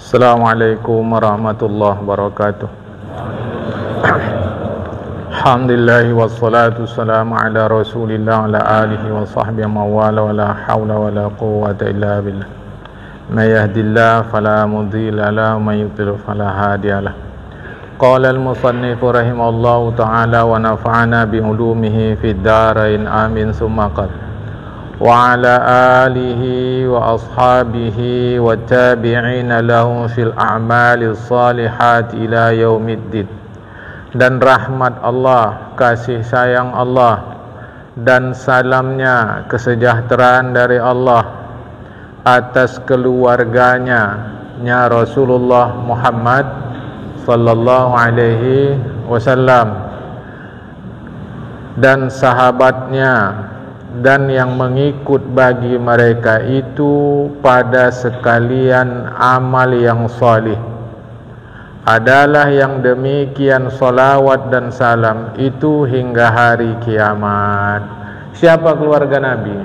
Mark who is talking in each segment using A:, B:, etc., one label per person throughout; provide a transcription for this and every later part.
A: Assalamualaikum warahmatullahi wabarakatuh. Alhamdulillah wassalatu wassalamu ala rasulillah ala alihi wa sahbihi mawala wa la hawla wa la quwwata illa billah. May yahdillahu fala mudilla lahu wa may yudlil fala hadiya lahu. Qala al-musannif rahimahullahu ta'ala wa nafa'ana bi ulumihi fid darain amin summa qala wa ala alihi wa ashabihi wa tabi'ina lahum fil a'mali salihati ila yaumiddin. Dan rahmat Allah, kasih sayang Allah dan salamnya, kesejahteraan dari Allah atas keluarganya Rasulullah Muhammad sallallahu alaihi wasallam dan sahabatnya dan yang mengikut bagi mereka itu pada sekalian amal yang salih. Adalah yang demikian salawat dan salam itu hingga hari kiamat. Siapa keluarga Nabi?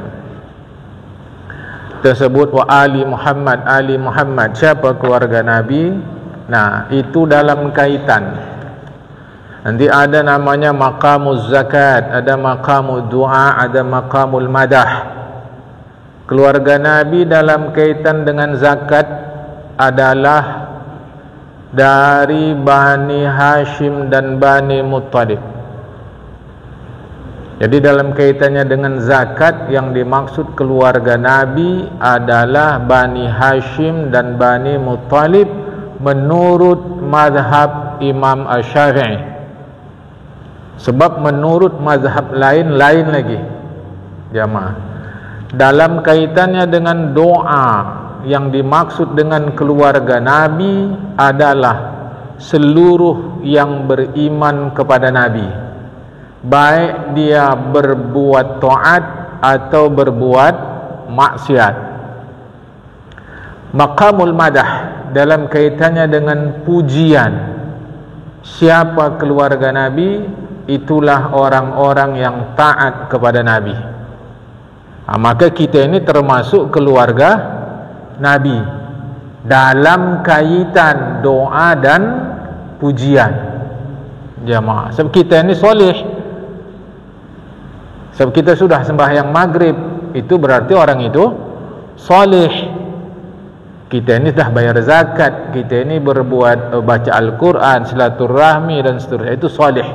A: Tersebut wa ali Muhammad. Siapa keluarga Nabi? Nah, itu dalam kaitan. Nanti ada namanya maqamuz zakat, ada maqamud du'a, ada maqamul madah. Keluarga Nabi dalam kaitan dengan zakat adalah dari Bani Hashim dan Bani Muttalib. Jadi dalam kaitannya dengan zakat, yang dimaksud keluarga Nabi adalah Bani Hashim dan Bani Muttalib menurut mazhab Imam Asy-Syafi'i. Sebab menurut mazhab lain lagi jamaah. Dalam kaitannya dengan doa, yang dimaksud dengan keluarga Nabi adalah seluruh yang beriman kepada Nabi, baik dia berbuat taat atau berbuat maksiat. Maqamul madah dalam kaitannya dengan pujian. Siapa keluarga Nabi? Itulah orang-orang yang taat kepada Nabi. Maka kita ini termasuk keluarga Nabi dalam kaitan doa dan pujian jamaah. Sebab kita ini soleh, sebab kita sudah sembahyang maghrib, itu berarti orang itu soleh. Kita ini dah bayar zakat, kita ini berbuat baca Al-Quran, silaturahmi dan seterusnya, itu soleh.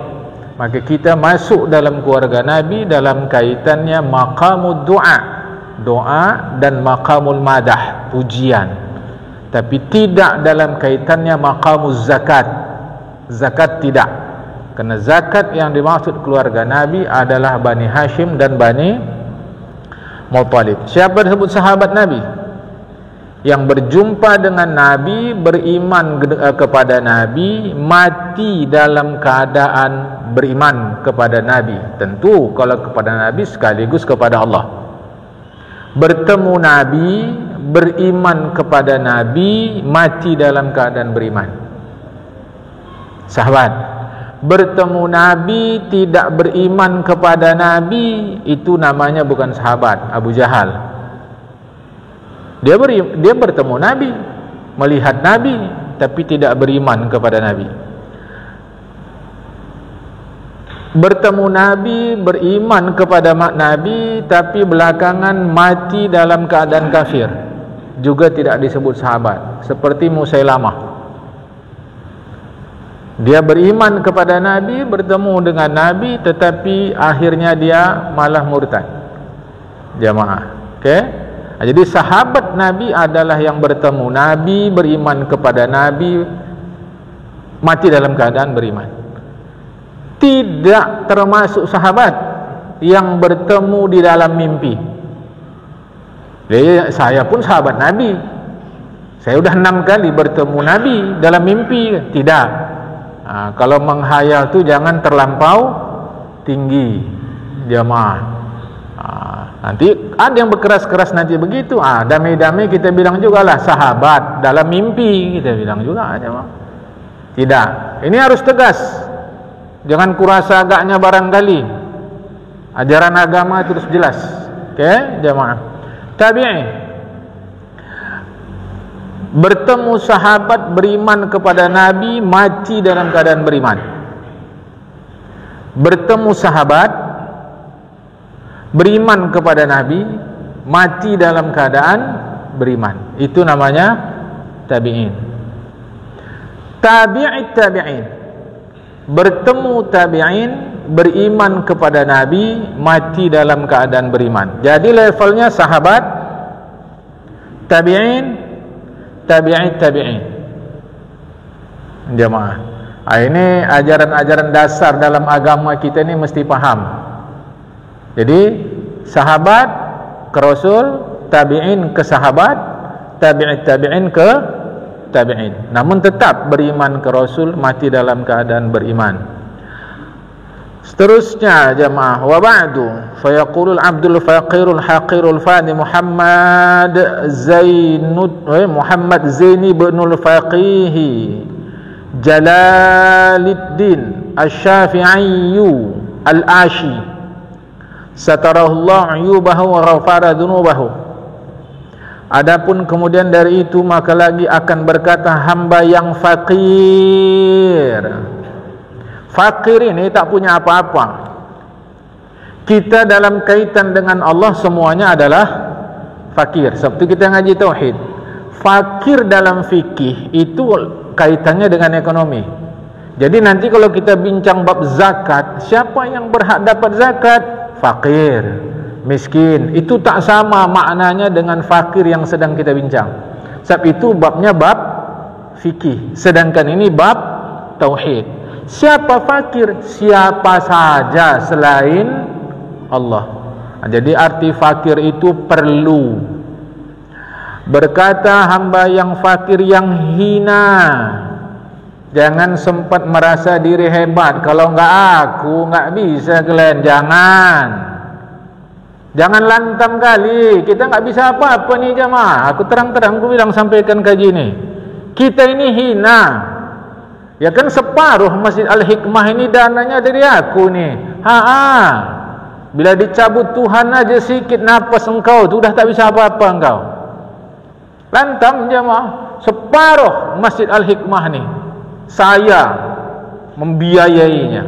A: Maka kita masuk dalam keluarga Nabi dalam kaitannya maqamud du'a, doa, dan maqamul madah, pujian. Tapi tidak dalam kaitannya maqamuz zakat. Zakat tidak. Karena zakat yang dimaksud keluarga Nabi adalah Bani Hashim dan Bani Muttalib. Siapa disebut sahabat Nabi? Yang berjumpa dengan Nabi, beriman kepada Nabi, mati dalam keadaan beriman kepada Nabi. Tentu kalau kepada Nabi sekaligus kepada Allah. Bertemu Nabi, beriman kepada Nabi, mati dalam keadaan beriman. Sahabat. Bertemu Nabi, tidak beriman kepada Nabi, itu namanya bukan sahabat. Abu Jahal. Dia bertemu Nabi, melihat Nabi, tapi tidak beriman kepada Nabi. Bertemu Nabi, beriman kepada Nabi, tapi belakangan mati dalam keadaan kafir, juga tidak disebut sahabat. Seperti Musailamah, dia beriman kepada Nabi, bertemu dengan Nabi, tetapi akhirnya dia malah murtad jamaah. Okey. Jadi sahabat Nabi adalah yang bertemu Nabi, beriman kepada Nabi, mati dalam keadaan beriman. Tidak termasuk sahabat yang bertemu di dalam mimpi. Jadi saya pun sahabat Nabi, saya sudah 6 kali bertemu Nabi dalam mimpi. Tidak. Kalau menghayal tu jangan terlampau tinggi jamaah. Nanti ada yang berkeras-keras nanti begitu. Damai-damai kita bilang juga lah sahabat dalam mimpi, kita bilang juga jamaah. Tidak. Ini harus tegas. Jangan kurasa agaknya barangkali. Ajaran agama itu harus jelas. Okey, jamaah. Tabi'in. bertemu sahabat beriman kepada Nabi, mati dalam keadaan beriman. Bertemu sahabat beriman kepada Nabi, mati dalam keadaan beriman. Itu namanya tabi'in. Tabi'it tabi'in, bertemu tabi'in beriman kepada Nabi, mati dalam keadaan beriman. Jadi levelnya sahabat, tabi'in, tabi'it tabi'in. Jemaah, ini ajaran-ajaran dasar dalam agama kita ni mesti faham. Jadi sahabat ke Rasul, tabi'in ke sahabat, tabi'it tabi'in ke tabi'in. Namun tetap beriman ke Rasul, mati dalam keadaan beriman. Seterusnya jemaah, wa ba'du fa yaqulul abdul faqirul haqirul fani Muhammad Zaini ibnul Faqih Jalaluddin Asy-Syafi'i Al-Ashi satarahullahu ayubahu wa ghafara dzunubahu. Adapun kemudian dari itu maka lagi akan berkata hamba yang fakir. Fakir ini tak punya apa-apa. Kita dalam kaitan dengan Allah semuanya adalah fakir. Sebab itu kita ngaji tauhid. Fakir dalam fikih itu kaitannya dengan ekonomi. Jadi nanti kalau kita bincang bab zakat, siapa yang berhak dapat zakat? Fakir, miskin. Itu tak sama maknanya dengan fakir yang sedang kita bincang. Sebab itu babnya bab fikih, sedangkan ini bab tauhid. Siapa fakir? Siapa saja selain Allah. Jadi arti fakir itu perlu. Berkata hamba yang fakir yang hina. Jangan sempat merasa diri hebat. Kalau enggak aku, enggak bisa kalian. Jangan lantam kali. Kita enggak bisa apa-apa nih jemaah. Aku terang-terang aku bilang sampaikan kaji ini. Kita ini hina. Ya kan separuh Masjid Al-Hikmah ini dananya dari aku nih. Bila dicabut Tuhan aja sikit napas engkau tu dah tak bisa apa-apa engkau. Lantam jemaah, separuh Masjid Al-Hikmah ni saya membiayainya.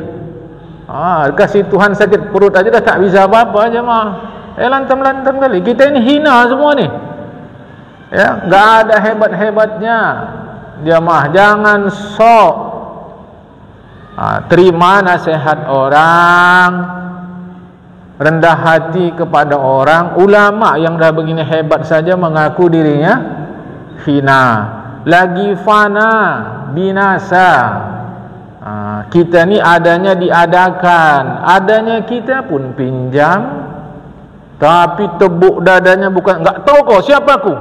A: Kasih Tuhan sakit perut aja dah tak bisa apa-apa jemaah. Lantam-lantam kali. Kita ini hina semua ni. Ya, enggak ada hebat-hebatnya. Jemaah jangan sok terima nasihat orang, rendah hati kepada orang. Ulama yang dah begini hebat saja mengaku dirinya hina, lagi fana, binasa. Kita ni adanya diadakan, adanya kita pun pinjam, tapi tebuk dadanya bukan. Enggak tahu kau siapa aku?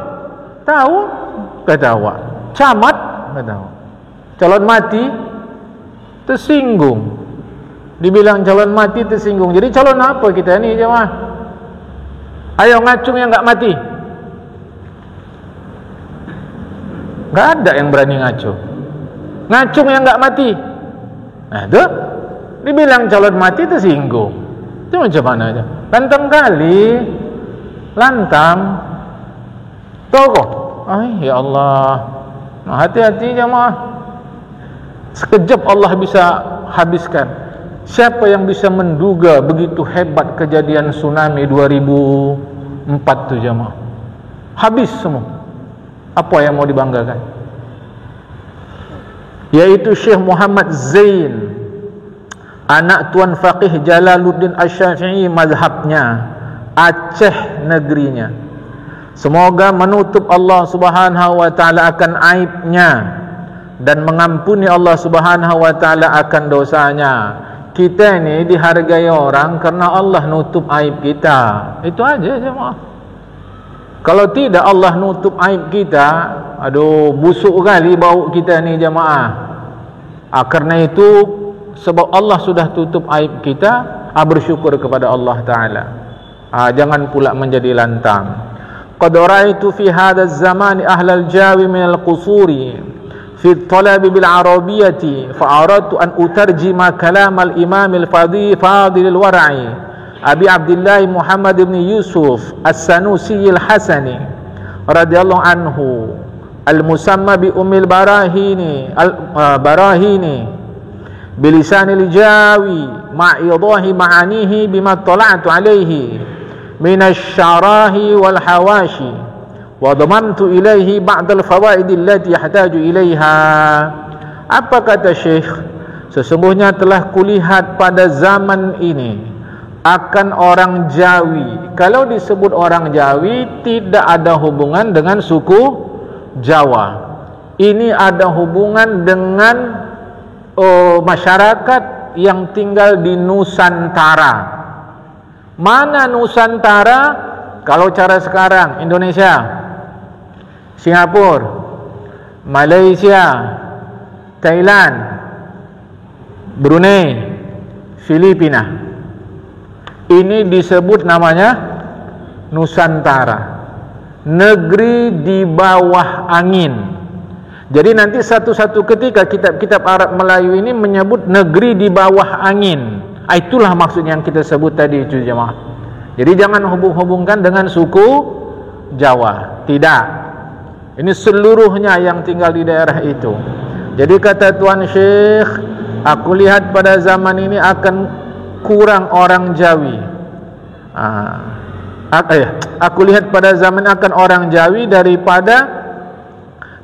A: Tahu? Kata awak. Camat? Kata awak. Calon mati? Tersinggung. Dibilang calon mati tersinggung. Jadi calon apa kita ni jemaah? Ayo ngacung yang enggak mati. Enggak ada yang berani ngacung. Ngacung yang enggak mati. Nah, tu dibilang calon mati tersinggung. Itu macam mana aja? Lantam kali. Lantam. Tahu kok? Ya Allah. Hati-hati jemaah. Sekejap Allah bisa habiskan. Siapa yang bisa menduga begitu hebat kejadian tsunami 2004 tu jemaah? Habis semua. Apa yang mau dibanggakan? Yaitu Syekh Muhammad Zain, anak Tuan Faqih Jalaluddin Asy-Syafi'i mazhabnya, Aceh negerinya. Semoga menutup Allah Subhanahu wa taala akan aibnya dan mengampuni Allah Subhanahu wa taala akan dosanya. Kita ini dihargai orang karena Allah nutup aib kita. Itu aja jemaah. Kalau tidak Allah nutup aib kita, aduh busuk kali bau kita ni jemaah. Karena itu sebab Allah sudah tutup aib kita, bersyukur kepada Allah taala. Jangan pula menjadi lantang. Qad ra'aitu fi hadha az-zaman ahla al-jawi min al-qusuri fi at-talab bil arabiyyati fa aradtu an utarjima kalam al-imam al-fadil al-war'i Abi Abdullah Muhammad ibn Yusuf As-Sanusi al-Hasani radhiyallahu anhu al-musamma bi ummil barahini barahini bilisanil jawi ma'idahi ma'anihi bima tala'tu alaihi minasy syarahi wal hawashi wa dhamantu ilaihi ba'dal fawaid allati yahtaju ilaiha. Apa kata Syekh? Sesungguhnya telah kulihat pada zaman ini akan orang Jawi. Kalau disebut orang Jawi, tidak ada hubungan dengan suku Jawa. Ini ada hubungan dengan masyarakat yang tinggal di Nusantara. Mana Nusantara? Kalau cara sekarang, Indonesia, Singapura, Malaysia, Thailand, Brunei, Filipina. Ini disebut namanya Nusantara, negeri di bawah angin. Jadi nanti satu-satu ketika kitab-kitab Arab Melayu ini menyebut negeri di bawah angin. Itulah maksud yang kita sebut tadi itu jemaah. Jadi jangan hubung-hubungkan dengan suku Jawa. Tidak. Ini seluruhnya yang tinggal di daerah itu. Jadi kata Tuan Syekh, aku lihat pada zaman ini akan kurang orang Jawi. Aku lihat pada zaman akan orang Jawi daripada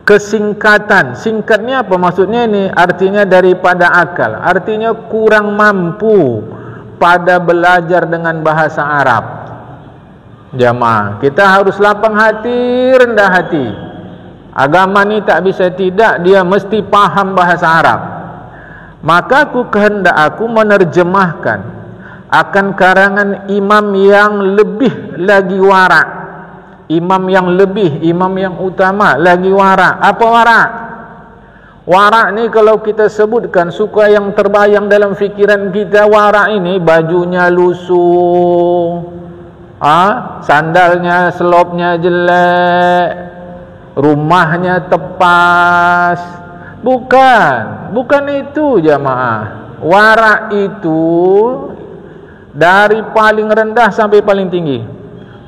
A: kesingkatan. Singkatnya apa maksudnya ini? Artinya daripada akal. Artinya kurang mampu pada belajar dengan bahasa Arab. Jamaah, kita harus lapang hati, rendah hati. Agama ni tak bisa tidak, dia mesti paham bahasa Arab. Maka aku menerjemahkan akan karangan imam yang lebih lagi warak. Imam yang lebih, imam yang utama lagi warak. Apa warak? Warak ni kalau kita sebutkan, suka yang terbayang dalam fikiran kita, warak ini bajunya lusuh, sandalnya selopnya jelek, rumahnya tepas. Bukan itu jamaah. Warak itu dari paling rendah sampai paling tinggi.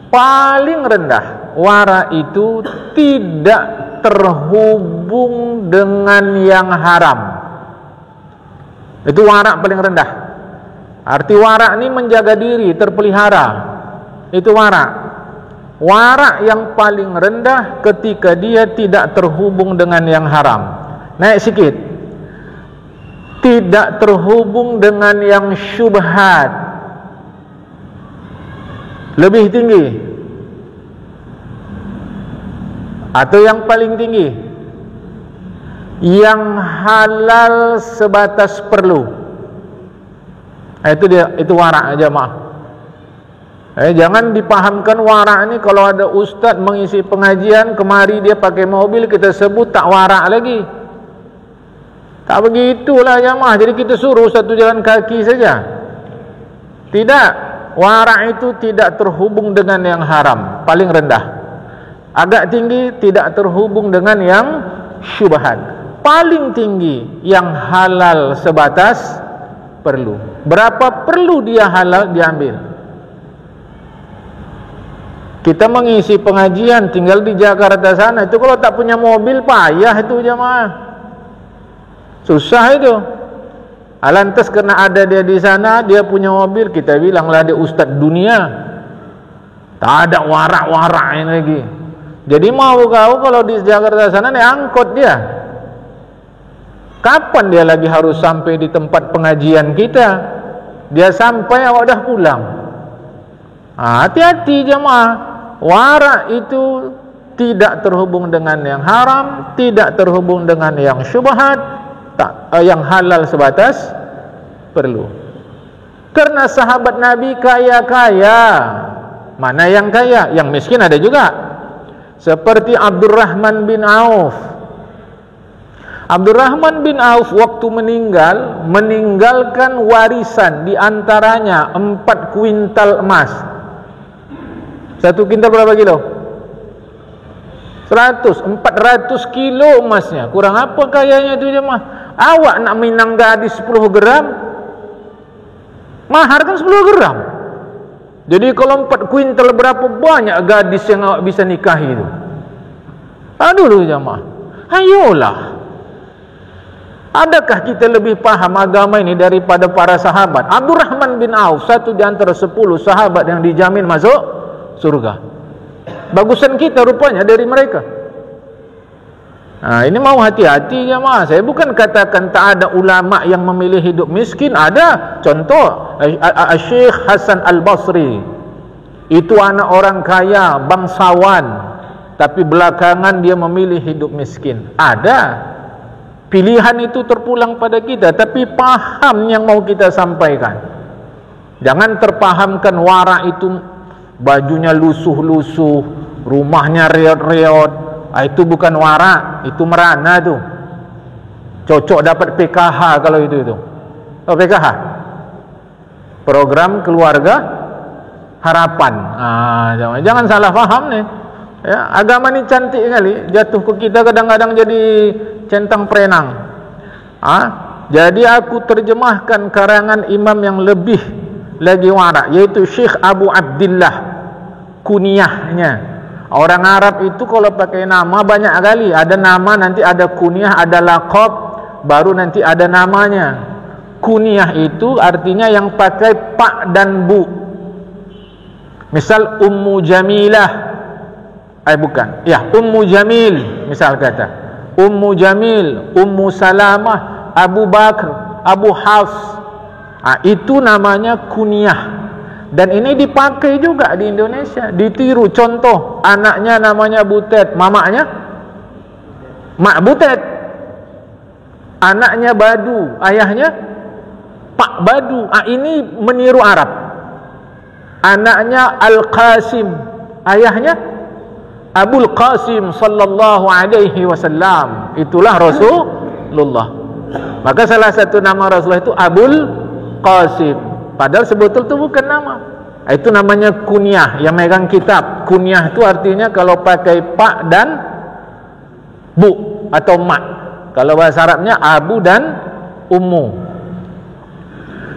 A: Paling rendah, warak itu tidak terhubung dengan yang haram. Itu warak paling rendah. Arti warak ini menjaga diri, terpelihara. Itu warak. Warak yang paling rendah ketika dia tidak terhubung dengan yang haram. Naik sikit. Tidak terhubung dengan yang syubhat. Lebih tinggi. Atau yang paling tinggi, yang halal sebatas perlu. Itu warak jemaah. Jangan dipahamkan warak ini kalau ada ustaz mengisi pengajian, kemari dia pakai mobil, kita sebut tak warak lagi. Tak begitulah jemaah. Jadi kita suruh satu jalan kaki saja. Tidak. Warak itu tidak terhubung dengan yang haram, paling rendah. Agak tinggi, tidak terhubung dengan yang syubhat. Paling tinggi, yang halal sebatas perlu. Berapa perlu dia halal, diambil. Kita mengisi pengajian tinggal di Jakarta sana, itu kalau tak punya mobil payah itu jemaah. Susah itu. Lantas karena ada dia di sana, dia punya mobil, kita bilanglah dia ustaz dunia. Tak ada warak-warak ini lagi. Jadi mau kau kalau di Jakarta sana naik angkot dia. Kapan dia lagi harus sampai di tempat pengajian kita? Dia sampai awak dah pulang. Hati-hati jemaah. Warak itu tidak terhubung dengan yang haram, tidak terhubung dengan yang syubhat, yang halal sebatas perlu. Karena sahabat Nabi kaya-kaya. Mana yang kaya? Yang miskin ada juga. Seperti Abdurrahman bin Auf. Abdurrahman bin Auf waktu meninggalkan warisan, di antaranya 4 kuintal emas. 1 kuintal berapa kilo? 400 kilo emasnya. Kurang apa kayanya itu jemaah? Awak nak minang gadis 10 gram, mahar kan 10 gram. Jadi kalau 4 kuintal berapa banyak gadis yang awak bisa nikahi itu? Dulu jamaah, ayolah. Adakah kita lebih paham agama ini daripada para sahabat? Abdurrahman bin Auf, satu di antara 10 sahabat yang dijamin masuk surga. Bagusan kita rupanya dari mereka. Ini mau hati-hati jemaah. Saya bukan katakan tak ada ulama yang memilih hidup miskin. Ada. Contoh Syekh Hasan Al-Basri, itu anak orang kaya, bangsawan, tapi belakangan dia memilih hidup miskin. Ada. Pilihan itu terpulang pada kita, tapi paham yang mau kita sampaikan. Jangan terpahamkan wara itu bajunya lusuh-lusuh, rumahnya reot-reot. Itu bukan wara, itu merana tu. Cocok dapat PKH kalau itu. Oh, PKH, program keluarga harapan. Jangan salah faham nih. Ya, agama ni cantik kali, jatuh ke kita kadang-kadang jadi centang perenang. Jadi aku terjemahkan karangan imam yang lebih lagi warak, yaitu Syekh Abu Abdillah, kunyahnya. Orang Arab itu kalau pakai nama banyak kali, ada nama, nanti ada kunyah, ada laqab, baru nanti ada namanya. Kunyah itu artinya yang pakai pak dan bu. Misal Ummu Jamilah, bukan, ya Ummu Jamil, misal kata Ummu Jamil, Ummu Salamah, Abu Bakr, Abu Hafs. Itu namanya kunyah. Dan ini dipakai juga di Indonesia, ditiru. Contoh, anaknya namanya Butet, mamanya Mak Butet. Anaknya Badu, ayahnya Pak Badu. Ini meniru Arab. Anaknya Al-Qasim, ayahnya Abul Qasim sallallahu alaihi wasallam. Itulah Rasulullah. Maka salah satu nama Rasulullah itu Abul Qasim, padahal sebetul itu bukan nama. Itu namanya kunyah, yang megang kitab. Kunyah itu artinya kalau pakai pak dan bu atau mak. Kalau bahasa Arabnya abu dan ummu.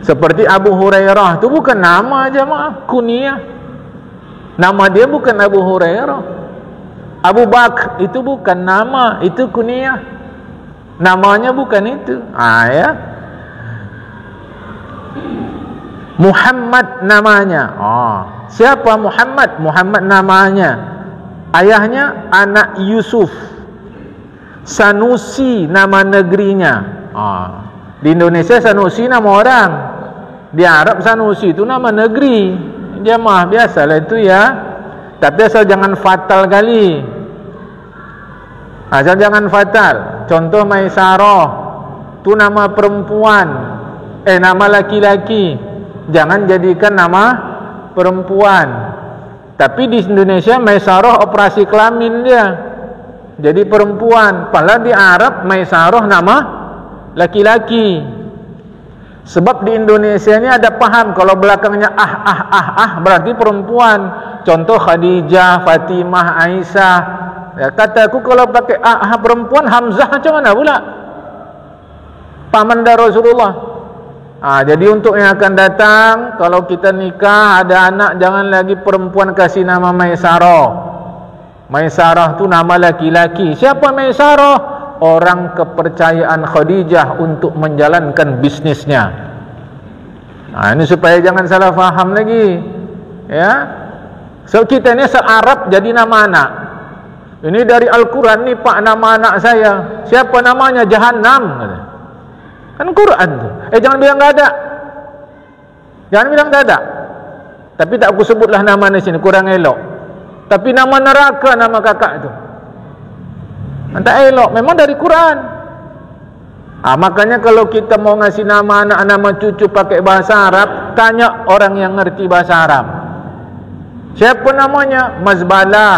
A: Seperti Abu Hurairah itu bukan nama jemaah, kunyah. Nama dia bukan Abu Hurairah. Abu Bakar itu bukan nama, itu kunyah. Namanya bukan itu. Ya. Muhammad namanya. Siapa Muhammad? Muhammad namanya. Ayahnya anak Yusuf. Sanusi nama negerinya. Di Indonesia Sanusi nama orang. Di Arab Sanusi itu nama negeri. Jamaah biasalah itu ya. Tapi asal jangan fatal kali. Asal jangan fatal. Contoh Maisarah, itu nama perempuan, nama laki-laki. Jangan jadikan nama perempuan. Tapi di Indonesia Maisarah operasi kelamin dia, jadi perempuan. Padahal di Arab Maisarah nama laki-laki. Sebab di Indonesia ini ada paham kalau belakangnya berarti perempuan. Contoh Khadijah, Fatimah, Aisyah. Ya, kataku kalau pakai perempuan, Hamzah macam mana pula? Paman dari Rasulullah. Jadi untuk yang akan datang, kalau kita nikah ada anak, jangan lagi perempuan kasih nama Maisarah. Maisarah itu nama laki-laki. Siapa Maisarah? Orang kepercayaan Khadijah untuk menjalankan bisnisnya. Ini supaya jangan salah faham lagi. Ya. So kita ini se-Arab jadi nama anak. Ini dari Al-Quran nih pak, nama anak saya. Siapa namanya? Jahannam. Kan Quran tuh. Jangan bilang enggak ada. Jangan bilang enggak ada. Tapi tak aku sebutlah nama di sini, kurang elok. Tapi nama neraka nama kakak itu. Tak elok, memang dari Quran. Makanya kalau kita mau ngasih nama anak, nama cucu pakai bahasa Arab, tanya orang yang ngerti bahasa Arab. Siapa namanya? Mazbalah,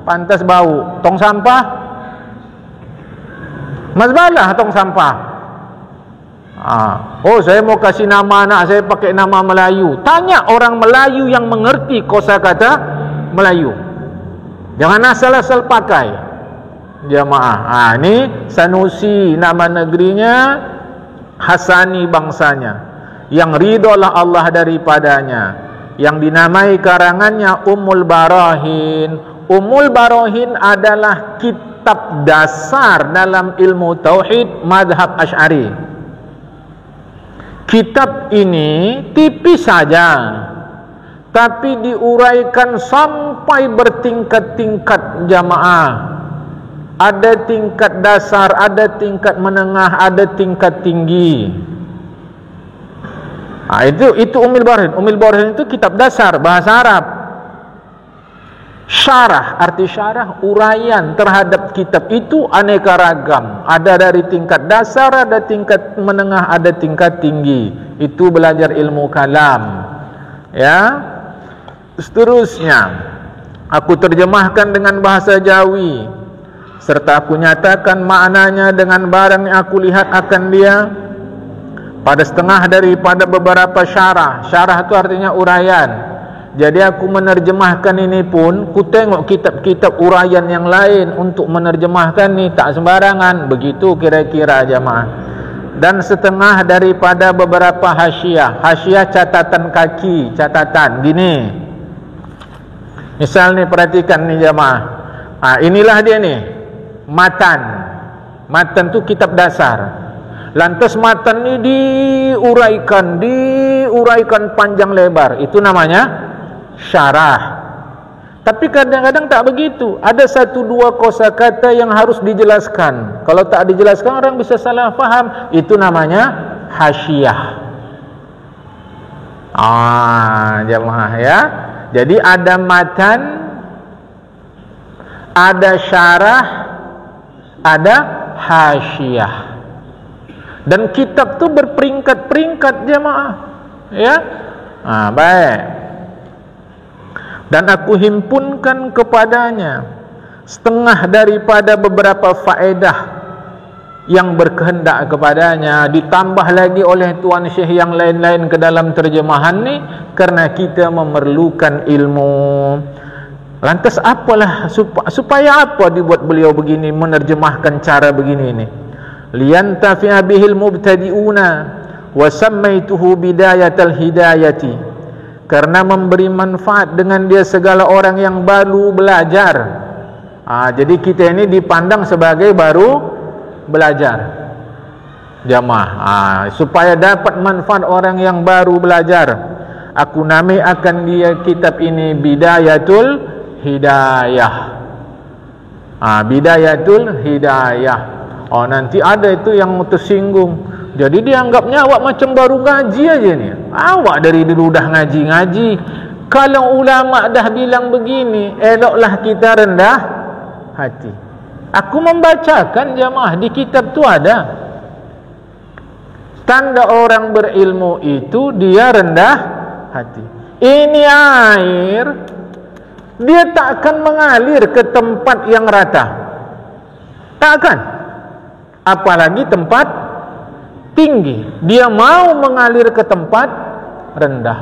A: pantas bau. Tong sampah, mazbalah tong sampah. Saya mau kasih nama anak saya pakai nama Melayu. Tanya orang Melayu yang mengerti kosakata Melayu. Jangan asal-asal pakai. Jamaah. Ini Sanusi nama negerinya, Hasani bangsanya, yang ridholah Allah daripadanya, yang dinamai karangannya Ummul Barahin, Ummul Barahin adalah kitab dasar dalam ilmu tauhid mazhab Asy'ari. Kitab ini tipis saja, tapi diuraikan sampai bertingkat-tingkat jamaah. Ada tingkat dasar, ada tingkat menengah, ada tingkat tinggi. Itu Ummul Barahin. Ummul Barahin itu kitab dasar bahasa Arab. Syarah, arti syarah uraian terhadap kitab itu aneka ragam. Ada dari tingkat dasar, ada tingkat menengah, ada tingkat tinggi. Itu belajar ilmu kalam. Ya. Seterusnya aku terjemahkan dengan bahasa Jawi, serta aku nyatakan maknanya dengan barang yang aku lihat akan dia pada setengah daripada beberapa syarah. Syarah itu artinya uraian. Jadi aku menerjemahkan ini pun, ku tengok kitab-kitab uraian yang lain untuk menerjemahkan ni tak sembarangan. Begitu kira-kira jemaah. Dan setengah daripada beberapa hasyiah. Hasyiah catatan kaki, catatan gini. Misal ni, perhatikan ni jemaah. Inilah dia ni, matan. Matan tu kitab dasar. Lantas matan ni diuraikan panjang lebar. Itu namanya syarah. Tapi kadang-kadang tak begitu. Ada satu dua kosakata yang harus dijelaskan. Kalau tak dijelaskan orang bisa salah faham. Itu namanya hasyiah. Jemaah ya. Jadi ada matan, ada syarah, ada hasyiah. Dan kitab tu berperingkat-peringkat jemaah. Ya. Baik. Dan aku himpunkan kepadanya setengah daripada beberapa faedah yang berkehendak kepadanya, ditambah lagi oleh Tuan Syekh yang lain-lain ke dalam terjemahan ni, kerana kita memerlukan ilmu. Lantas apalah supaya apa dibuat beliau begini, menerjemahkan cara begini ni? Liyantafi'a bihil mubtadi'una wa sammaituhu bidayatal hidayati. Karena memberi manfaat dengan dia segala orang yang baru belajar. Jadi kita ini dipandang sebagai baru belajar jamaah. Supaya dapat manfaat orang yang baru belajar, aku namai akan dia kitab ini Bidayatul Hidayah. Bidayatul Hidayah. Nanti ada itu yang tersinggung. Jadi dianggapnya awak macam baru ngaji aja ni. Awak dari dulu dah ngaji-ngaji. Kalau ulama dah bilang begini, eloklah kita rendah hati. Aku membacakan jamaah, di kitab tu ada tanda orang berilmu itu dia rendah hati. Ini air, dia tak akan mengalir ke tempat yang rata. Takkan. Apalagi tempat tinggi. Dia mau mengalir ke tempat rendah.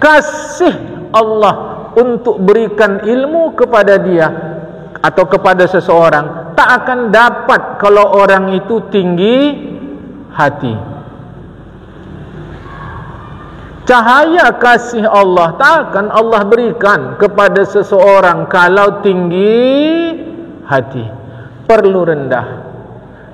A: Kasih Allah untuk berikan ilmu kepada dia atau kepada seseorang tak akan dapat kalau orang itu tinggi hati. Cahaya kasih Allah tak akan Allah berikan kepada seseorang kalau tinggi hati. Perlu rendah.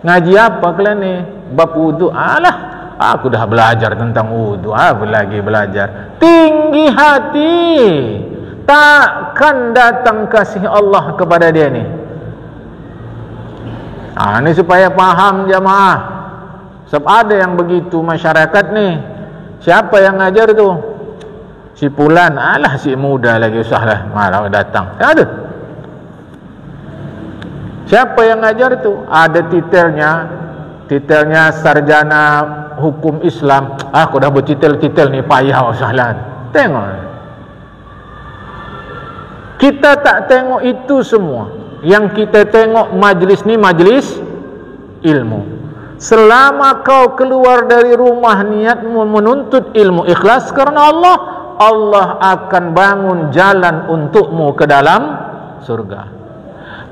A: Ngaji apa kalian ni? Bab wudu. Aku dah belajar tentang wudu. Aku lagi belajar. Tinggi hati, takkan datang kasih Allah kepada dia ni. Ini supaya faham jamaah. Sebab ada yang begitu masyarakat ni. Siapa yang ngajar tu? Si Pulan. Si muda lagi usahlah malah datang. Ada. Siapa yang ngajar tu? Ada titelnya sarjana hukum Islam. Aku dah bertitel-titel ni payah usahlah. Tengok. Kita tak tengok itu semua. Yang kita tengok majlis ni majlis ilmu. Selama kau keluar dari rumah niatmu menuntut ilmu ikhlas kerana Allah, Allah akan bangun jalan untukmu ke dalam surga.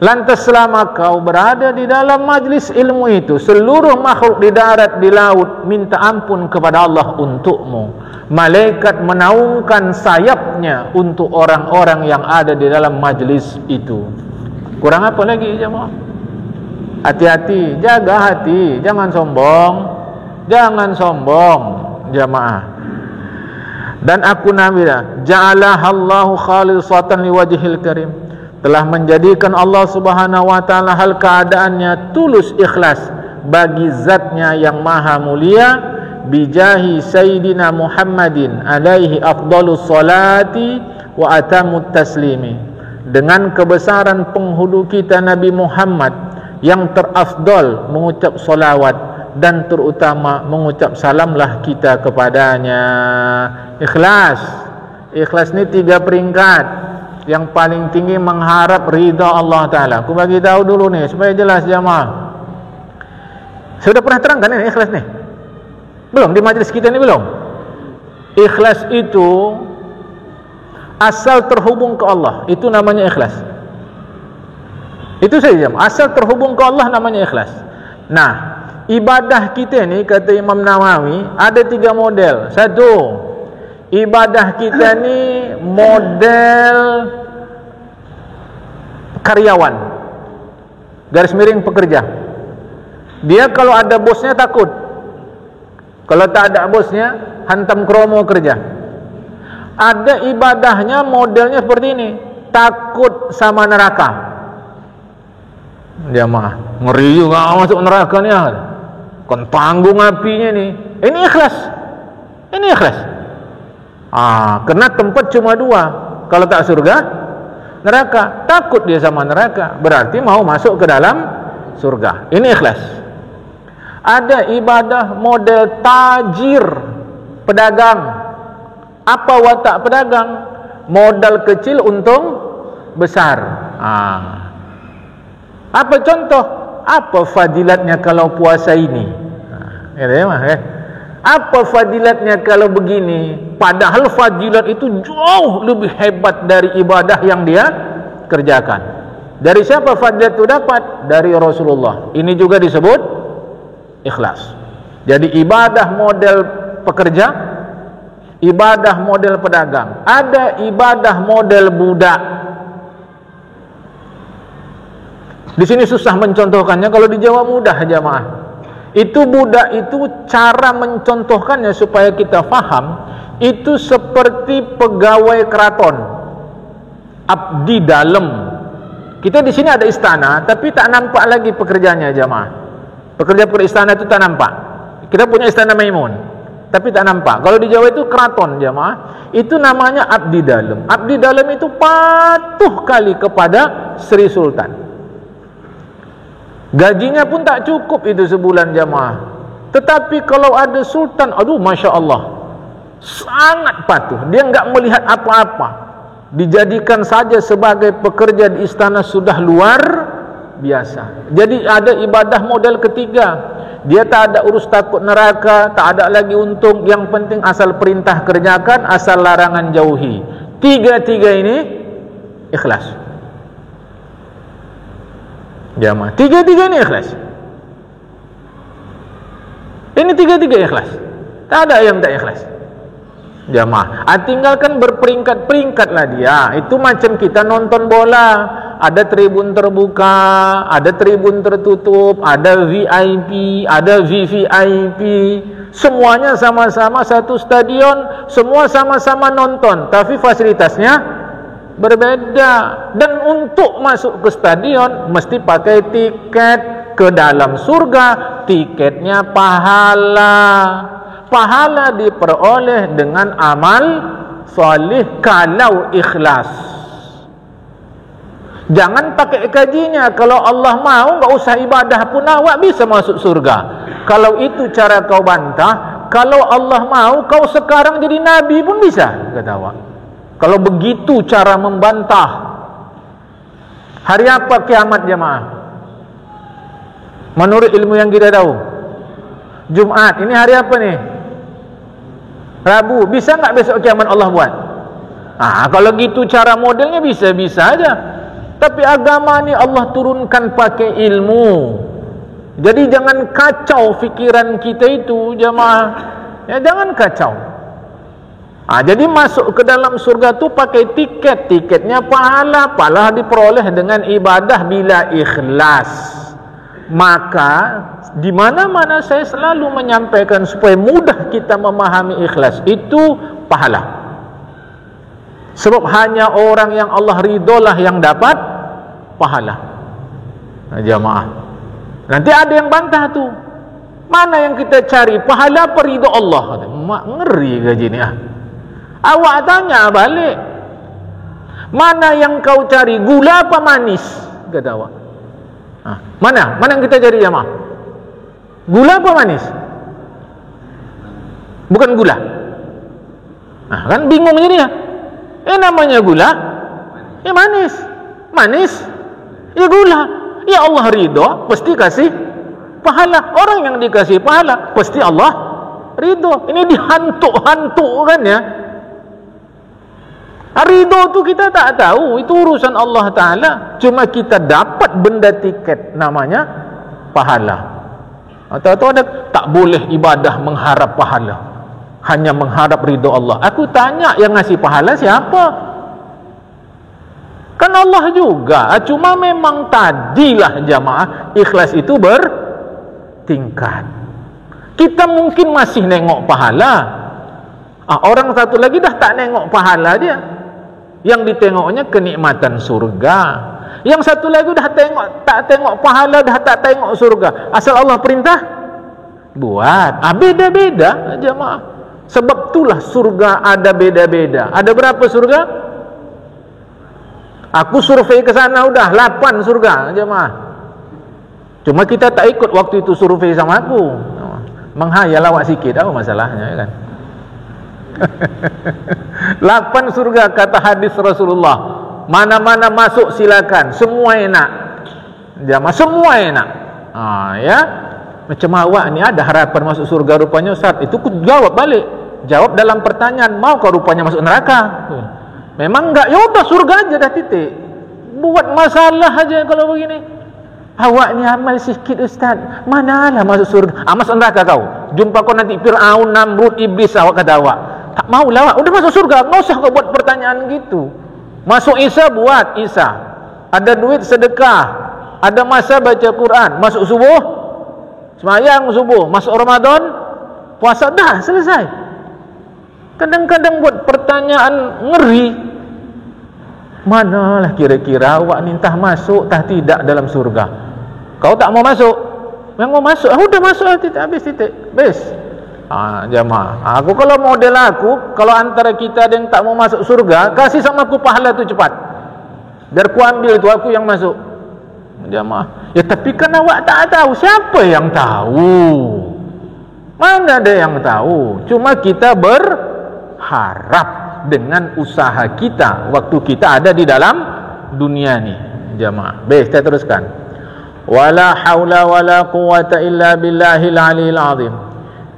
A: Lantas selama kau berada di dalam majlis ilmu itu, seluruh makhluk di darat, di laut minta ampun kepada Allah untukmu. Malaikat menaungkan sayapnya untuk orang-orang yang ada di dalam majlis itu. Kurang apa lagi jemaah? Hati-hati, jaga hati, jangan sombong. Jangan sombong jemaah. Dan aku Nabi ja'alahallahu khalisatan liwajhil karim, telah menjadikan Allah Subhanahu wa taala hal keadaannya tulus ikhlas bagi zatnya yang maha mulia, bijahi sayyidina Muhammadin alaihi afdhalus salati wa atamut taslimi, dengan kebesaran penghulu kita Nabi Muhammad yang terafdal mengucap salawat dan terutama mengucap salamlah kita kepadanya. Ikhlas. Ikhlas ni 3 peringkat. Yang paling tinggi mengharap ridha Allah Ta'ala. Aku bagi tahu dulu nih supaya jelas jamaah. Sudah pernah terangkan ini ikhlas nih? Belum? Di majlis kita ini belum? Ikhlas itu asal terhubung ke Allah, itu namanya ikhlas. Itu saja jamaah. Asal terhubung ke Allah namanya ikhlas. Nah, ibadah kita ni kata Imam Nawawi ada 3 model. 1, ibadah kita ni model karyawan, garis miring pekerja. Dia kalau ada bosnya takut, kalau tak ada bosnya hantam kromo kerja. Ada ibadahnya modelnya seperti ini, takut sama neraka. Jamaah, ngeri juga masuk neraka ni, kon tanggung apinya ni. Ini ikhlas. Ini ikhlas. Karena tempat cuma 2. Kalau tak surga, neraka. Takut dia sama neraka, berarti mau masuk ke dalam surga. Ini ikhlas. Ada ibadah model tajir, pedagang. Apa watak pedagang? Modal kecil untung besar. Apa contoh? Apa fadilatnya kalau puasa ini? Apa fadilatnya kalau begini? Padahal fadilat itu jauh lebih hebat dari ibadah yang dia kerjakan. Dari siapa fadilat itu dapat? Dari Rasulullah. Ini juga disebut ikhlas. Jadi ibadah model pekerja, ibadah model pedagang, ada ibadah model budak. Di sini susah mencontohkannya, kalau di Jawa mudah jamaah. Itu budak itu cara mencontohkannya supaya kita faham, itu seperti pegawai keraton, abdi dalam. Kita di sini ada istana, tapi tak nampak lagi pekerjanya jamaah. Pekerja istana itu tak nampak. Kita punya istana Maimun, tapi tak nampak. Kalau di Jawa itu keraton jamaah, itu namanya abdi dalam. Abdi dalam itu patuh kali kepada Sri Sultan. Gajinya pun tak cukup itu sebulan jamaah. Tetapi kalau ada sultan, aduh Masya Allah, sangat patuh. Dia enggak melihat apa-apa. Dijadikan saja sebagai pekerja di istana sudah luar biasa. Jadi ada ibadah model ketiga. Dia tak ada urus takut neraka, tak ada lagi untung. Yang penting asal perintah kerjakan, asal larangan jauhi. 3 ini ikhlas. Jamaah, 3 ini ikhlas. Ini 3 ikhlas. Tak ada yang tak ikhlas. Jamaah, tinggalkan berperingkat-peringkatlah dia. Itu macam kita nonton bola, ada tribun terbuka, ada tribun tertutup, ada VIP, ada VVIP. Semuanya sama-sama satu stadion, semua sama-sama nonton, tapi fasilitasnya berbeda. Dan untuk masuk ke stadion mesti pakai tiket. Ke dalam surga tiketnya pahala. Pahala diperoleh dengan amal salih kalau ikhlas. Jangan pakai kajinya. Kalau Allah mau, enggak usah ibadah pun awak bisa masuk surga. Kalau itu cara kau bantah, kalau Allah mau kau sekarang jadi nabi pun bisa, kata awak. Kalau begitu cara membantah. Hari apa kiamat jemaah? Menurut ilmu yang kita tahu, Jumat. Ini hari apa nih? Rabu. Bisa enggak besok kiamat Allah buat? Kalau gitu cara modelnya bisa-bisa aja. Tapi agama ni Allah turunkan pakai ilmu. Jadi jangan kacau fikiran kita itu, jemaah. Ya, jangan kacau. Jadi masuk ke dalam surga tu pakai tiket. Tiketnya pahala. Pahala diperoleh dengan ibadah bila ikhlas. Maka di mana-mana saya selalu menyampaikan supaya mudah kita memahami ikhlas itu pahala. Sebab hanya orang yang Allah ridholah yang dapat pahala. Jamaah. Nanti ada yang bantah tu. Mana yang kita cari? Pahala apa ridho Allah? Mak ngeri gaji ni ah. Awak tanya balik, mana yang kau cari, gula apa manis? Kata awak. Mana yang kita cari jemaah? Gula apa manis? Bukan gula. Kan bingung jadi ya. Namanya gula, manis. Manis, gula. Ya Allah ridho, pasti kasih pahala. Orang yang dikasih pahala, pasti Allah ridho. Ini dihantuk-hantuk kan ya. Ridho tu kita tak tahu, itu urusan Allah Ta'ala. Cuma kita dapat benda tiket, namanya pahala. Atau ada tak boleh ibadah mengharap pahala, hanya mengharap ridho Allah. Aku tanya, yang ngasih pahala siapa? Kan Allah juga. Cuma memang tadilah jamaah, ikhlas itu bertingkat. Kita mungkin masih nengok pahala. Orang satu lagi dah tak nengok pahala dia. Yang ditengoknya kenikmatan surga. Yang satu lagi dah tak tengok pahala, dah tak tengok surga. Asal Allah perintah, buat. Beda-beda jemaah. Sebab itulah surga ada beda-beda. Ada berapa surga? Aku survei ke sana udah 8 surga jemaah. Cuma kita tak ikut waktu itu survei sama aku. Menghayal awak sikit, apa masalahnya kan? 8 surga kata hadis Rasulullah. Mana-mana masuk silakan, semua enak. Jamaah, semua enak. Ya. Macam awak ni ada harapan masuk surga rupanya Ustaz. Itu ku jawab balik. Jawab dalam pertanyaan, mau kau rupanya masuk neraka? Memang enggak, ya udah surga aja dah titik. Buat masalah aja kalau begini. Awak ni amal sikit Ustaz, manalah masuk surga. Masuk neraka kau. Jumpa kau nanti Fir'aun, Namrud, Iblis, awak kata awak. Tak maulah awak, udah masuk surga. Enggak usah kau buat pertanyaan gitu. Masuk Isa, buat Isa. Ada duit sedekah. Ada masa baca Quran. Masuk subuh, semayang subuh. Masuk Ramadan, puasa, dah selesai. Kadang-kadang buat pertanyaan ngeri. Manalah kira-kira awak ni entah masuk entah tidak dalam surga. Kau tak mau masuk, yang mau masuk, udah masuk lah, titik habis, titik bes. Jamaah, aku kalau model aku, kalau antara kita ada yang tak mau masuk surga, kasih sama aku pahala tu cepat, biar ku ambil tu, aku yang masuk. Jamaah, ya tapi kan awak tak tahu. Siapa yang tahu? Mana ada yang tahu? Cuma kita berharap dengan usaha kita waktu kita ada di dalam dunia ni. Jamaah, baik, saya teruskan. Wala haula wala quwata illa billahil aliyil azim.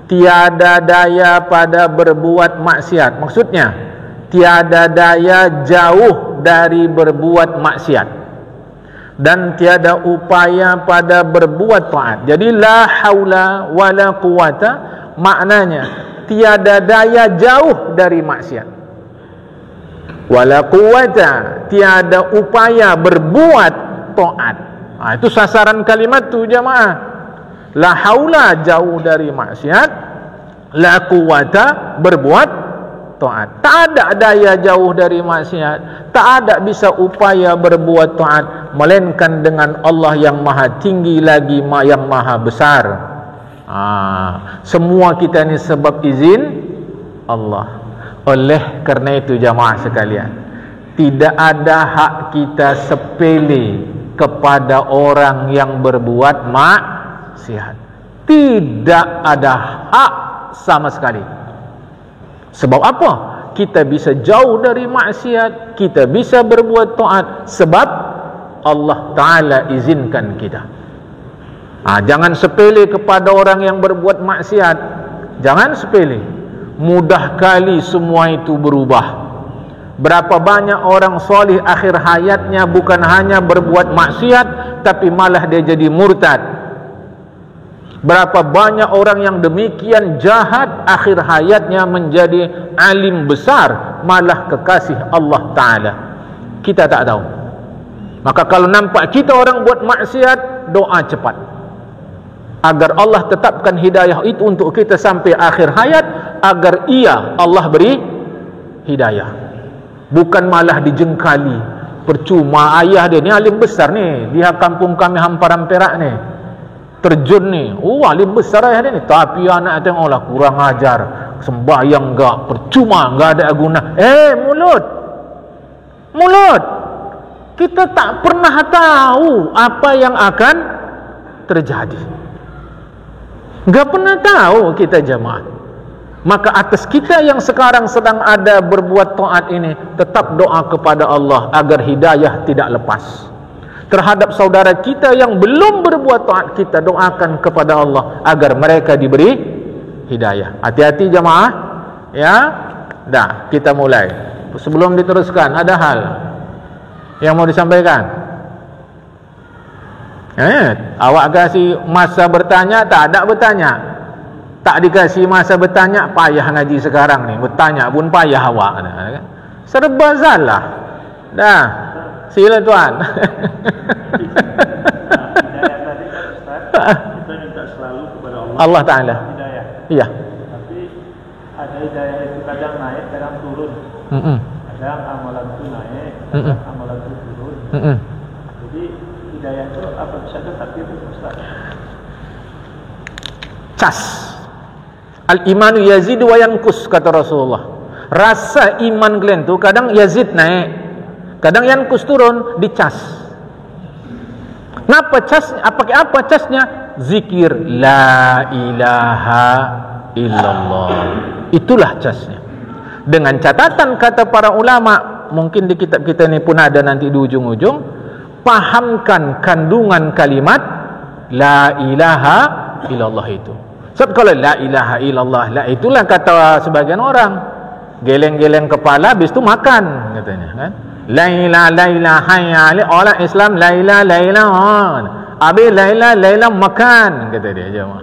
A: Tiada daya pada berbuat maksiat. Maksudnya tiada daya jauh dari berbuat maksiat, dan tiada upaya pada berbuat taat. Jadi la haula wala quwata maknanya tiada daya jauh dari maksiat, wala quwata tiada upaya berbuat taat. Itu sasaran kalimat tu jamaah. La haula jauh dari maksiat, la quwata berbuat taat. Tak ada daya jauh dari maksiat, tak ada bisa upaya berbuat taat, melainkan dengan Allah yang maha tinggi lagi, yang maha besar. Semua kita ni sebab izin Allah. Oleh kerana itu jamaah sekalian, tidak ada hak kita sepele kepada orang yang berbuat maksiat. Tidak ada hak sama sekali. Sebab apa? Kita bisa jauh dari maksiat, kita bisa berbuat taat sebab Allah Ta'ala izinkan kita. Jangan sepele kepada orang yang berbuat maksiat. Jangan sepele. Mudah kali semua itu berubah. Berapa banyak orang solih akhir hayatnya bukan hanya berbuat maksiat, tapi malah dia jadi murtad. Berapa banyak orang yang demikian jahat, akhir hayatnya menjadi alim besar, malah kekasih Allah Ta'ala. Kita tak tahu. Maka kalau nampak kita orang buat maksiat, doa cepat agar Allah tetapkan hidayah itu untuk kita sampai akhir hayat, agar Allah beri hidayah. Bukan malah dijengkali. Percuma ayah dia ni alim besar ni, dia kampung kami Hamparan Perak ni, terjun ni, alim besar ayah dia ni, tapi anak tengoklah kurang ajar, sembahyang enggak, percuma, enggak ada guna. Mulut kita tak pernah tahu apa yang akan terjadi. Enggak pernah tahu kita jemaah. Maka atas kita yang sekarang sedang ada berbuat taat ini, tetap doa kepada Allah agar hidayah tidak lepas. Terhadap saudara kita yang belum berbuat taat, kita doakan kepada Allah agar mereka diberi hidayah. Hati-hati jemaah, ya. Dah, kita mulai. Sebelum diteruskan, ada hal yang mau disampaikan. Awak kasih masa bertanya, tak ada bertanya. Tak dikasih masa bertanya, payah ngaji sekarang ni. Bertanya pun payah awak. Serba salah. Dah, sila tuan.
B: Kita minta selalu kepada
A: Allah Ta'ala
B: hidayah.
A: Iya.
B: Tapi ada hidayah itu kadang naik, kadang turun. Kadang amalan itu naik, kadang amalan itu turun. Jadi hidayah itu apa bisa tetapi itu Ustaz.
A: Cas. Al-imanu yazidu wa yankus, kata Rasulullah. Rasa iman kalian tu kadang yazid naik, kadang yankus turun, dicas. Kenapa cas? Apa casnya? Zikir la ilaha illallah. Itulah casnya. Dengan catatan kata para ulama, mungkin di kitab kita ini pun ada nanti di ujung-ujung, pahamkan kandungan kalimat la ilaha illallah itu. Sebab kalau la ilaha illallah, la itulah kata sebagian orang, geleng-geleng kepala habis tu makan katanya kan. La ilaha illallah, orang Islam la ilaha, habis la ilaha makan kata dia jemaah.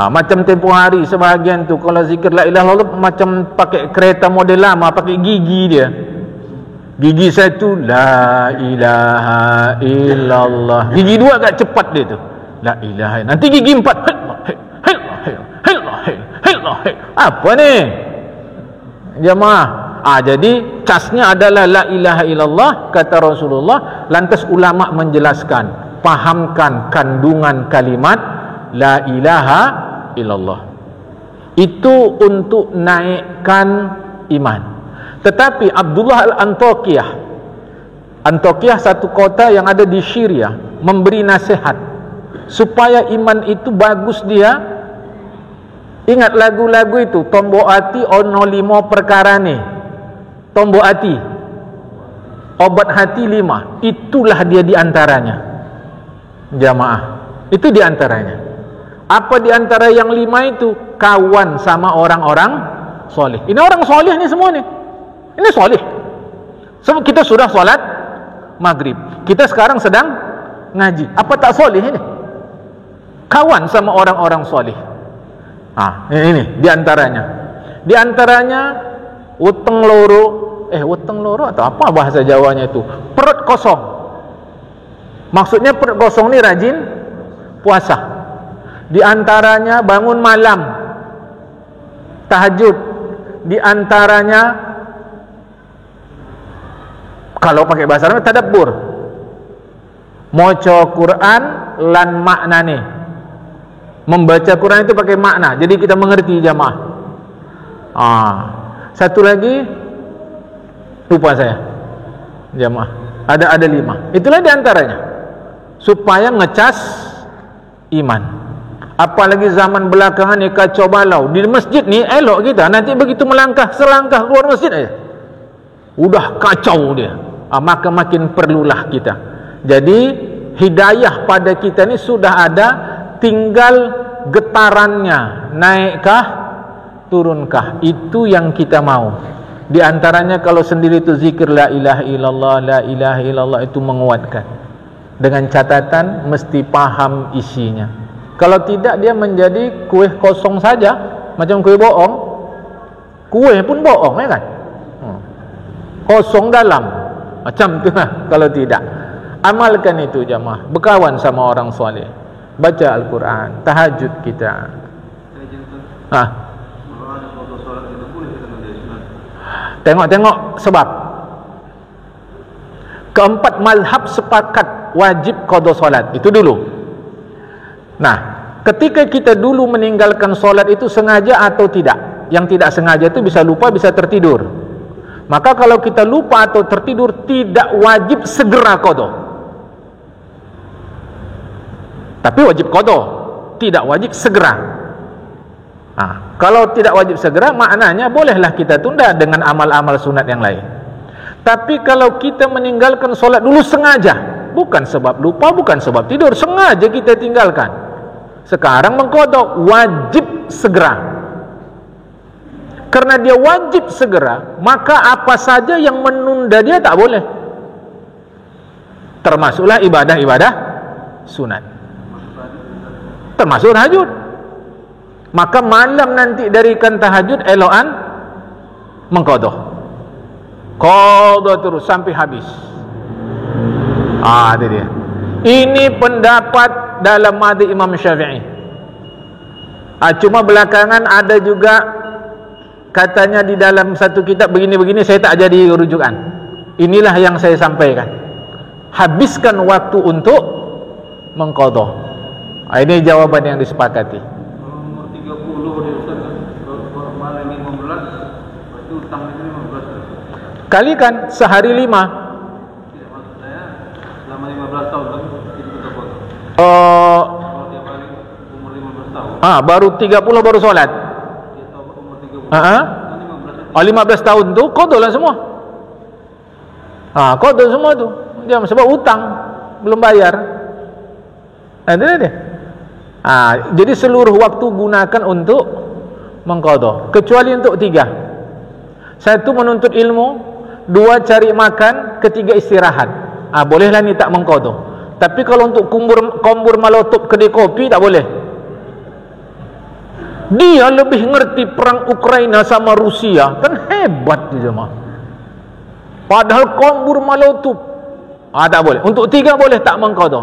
A: Macam tempoh hari sebahagian tu kalau zikir la ilaha illallah macam pakai kereta model lama, pakai gigi dia. Gigi satu la ilaha illallah, gigi dua agak cepat dia tu. La ilaha, nanti gigi empat. Apa ni jemaah? Jadi casnya adalah la ilaha illallah, kata Rasulullah. Lantas ulama menjelaskan, pahamkan kandungan kalimat la ilaha illallah itu untuk naikkan iman. Tetapi Abdullah Al-Antakiyah satu kota yang ada di Syria, memberi nasihat supaya iman itu bagus dia. Ingat lagu-lagu itu, tombok hati ono 5 perkara ni. Tombok hati, obat hati 5. Itulah dia diantaranya jamaah. Itu diantaranya. Apa diantara yang 5 itu? Kawan sama orang-orang soleh. Ini orang soleh ni semua ni. Ini soleh. Sebab kita sudah solat maghrib, kita sekarang sedang ngaji. Apa tak soleh ini? Kawan sama orang-orang soleh. Ini diantaranya. Diantaranya utang loro atau apa bahasa Jawanya itu? Perut kosong. Maksudnya perut kosong ni rajin puasa. Diantaranya bangun malam, tahajud. Diantaranya kalau pakai bahasa Arab tadabbur, maca Quran lan maknane. Membaca Quran itu pakai makna, jadi kita mengerti jamaah. Satu lagi lupa saya jamaah. Ada 5. Itulah diantaranya supaya ngecas iman. Apalagi zaman belakangan ni kacau balau. Di masjid ni elok kita, nanti begitu melangkah selangkah keluar masjid aja udah kacau dia. Maka makin perlulah kita. Jadi hidayah pada kita ni sudah ada, tinggal getarannya, naikkah turunkah, itu yang kita mau. Di antaranya kalau sendiri itu zikir la ilaha illallah, la ilaha illallah, itu menguatkan. Dengan catatan mesti paham isinya. Kalau tidak dia menjadi kuih kosong saja, macam kuih bohong. Kuih pun bohong, ya kan? Kosong dalam. Macam tu lah kalau tidak. Amalkan itu jamaah. Berkawan sama orang soleh. Baca Al-Quran, tahajud kita. Tengok sebab. Keempat mazhab sepakat wajib qada solat. Itu dulu. Nah, ketika kita dulu meninggalkan solat itu sengaja atau tidak? Yang tidak sengaja itu bisa lupa, bisa tertidur. Maka kalau kita lupa atau tertidur, tidak wajib segera qada. Tapi wajib qada, tidak wajib segera. Nah, kalau tidak wajib segera, maknanya bolehlah kita tunda dengan amal-amal sunat yang lain. Tapi kalau kita meninggalkan solat dulu sengaja, bukan sebab lupa, bukan sebab tidur, sengaja kita tinggalkan, sekarang mengqada, wajib segera. Karena dia wajib segera, maka apa saja yang menunda dia tak boleh. Termasuklah ibadah-ibadah sunat, termasuk tahajud. Maka malam nanti darikan tahajud, elokan mengqada. Qada terus sampai habis. Itu dia. Ini pendapat dalam mazhab Imam Syafi'i. Cuma belakangan ada juga katanya di dalam satu kitab begini-begini, saya tak jadi rujukan. Inilah yang saya sampaikan. Habiskan waktu untuk mengqada. Ini jawaban yang disepakati.
C: Nomor 30 dia Ustaz. Kalau malam 15, berarti utang itu 15.
A: Kalikan sehari 5.
C: Tidak, maksud saya selama 15 tahun kan itu kita qada. Kalau dia balik umur 15 tahun.
A: Baru 30 baru solat.
C: Dia tahu umur 30. Kan
A: 15 tahun tu qada lah semua. Qada semua tu. Dia sebab utang belum bayar. Itu dia. Jadi seluruh waktu gunakan untuk mengqada, kecuali untuk 3. 1 menuntut ilmu, 2 cari makan, 3 istirahat. Bolehlah ni tak mengqada. Tapi kalau untuk kombur malotup kedai kopi tak boleh. Dia lebih ngerti perang Ukraina sama Rusia, kan hebat dia mah. Padahal kombur malotup tak boleh. Untuk 3 boleh tak mengqada.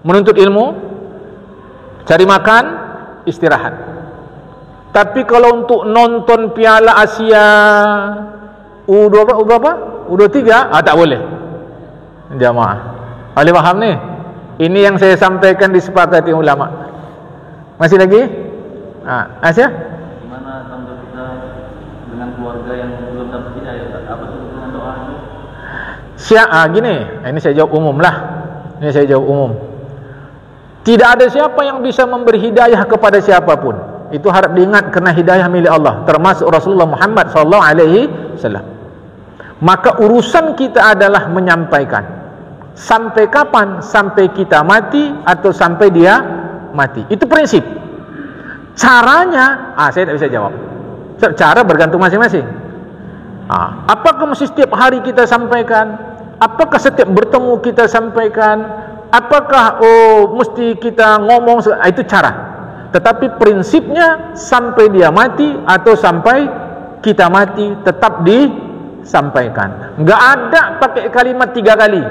A: Menuntut ilmu, cari makan, istirahat. Tapi kalau untuk nonton Piala Asia U23 tak boleh. Jamaah, boleh faham ni? Ini yang saya sampaikan disepakati ulama. Masih lagi? Asia?
C: Gimana tanggapan kita dengan keluarga yang belum dapat hidayah? Apa itu dengan doa itu?
A: Gini, ini saya jawab umum lah. Tidak ada siapa yang bisa memberi hidayah kepada siapapun. Itu harap diingat, kerana hidayah milik Allah, termasuk Rasulullah Muhammad SAW. Maka urusan kita adalah menyampaikan. Sampai kapan? Sampai kita mati atau sampai dia mati. Itu prinsip. Caranya, saya tak bisa jawab. Cara bergantung masing-masing. Apakah mesti setiap hari kita sampaikan? Apakah setiap bertemu kita sampaikan? Apakah mesti kita ngomong? Itu cara. Tetapi prinsipnya sampai dia mati atau sampai kita mati tetap disampaikan. Enggak ada pakai kalimat 3 kali.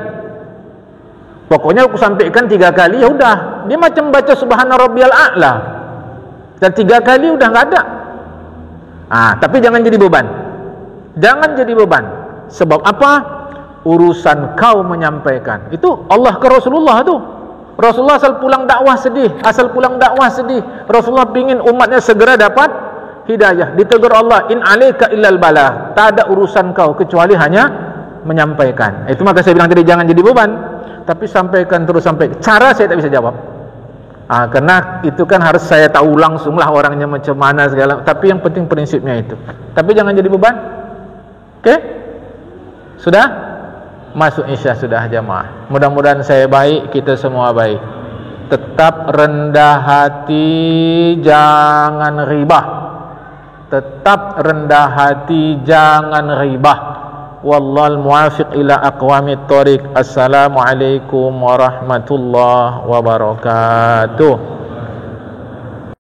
A: Pokoknya aku sampaikan 3 kali, ya udah. Dia macam baca Subhana Rabbiyal A'la. Dan 3 kali udah enggak ada. Tapi jangan jadi beban. Jangan jadi beban. Sebab apa? Urusan kau menyampaikan. Itu Allah ke Rasulullah tu. Rasulullah asal pulang dakwah sedih. Rasulullah pingin umatnya segera dapat hidayah. Ditegur Allah, in alaika illal bala. Tak ada urusan kau kecuali hanya menyampaikan. Itu maka saya bilang tadi, jangan jadi beban, tapi sampaikan terus sampai. Cara saya tak bisa jawab. Karena itu kan harus saya tahu langsung lah orangnya macam mana segala. Tapi yang penting prinsipnya itu. Tapi jangan jadi beban. Oke? Sudah? Masuk Isya sudah jamaah. Mudah-mudahan saya baik, kita semua baik. Tetap rendah hati, jangan ribah. tetap rendah hati, jangan ghibah. Wallahul muwaffiq ila aqwamit thoriq. Assalamualaikum warahmatullahi wabarakatuh.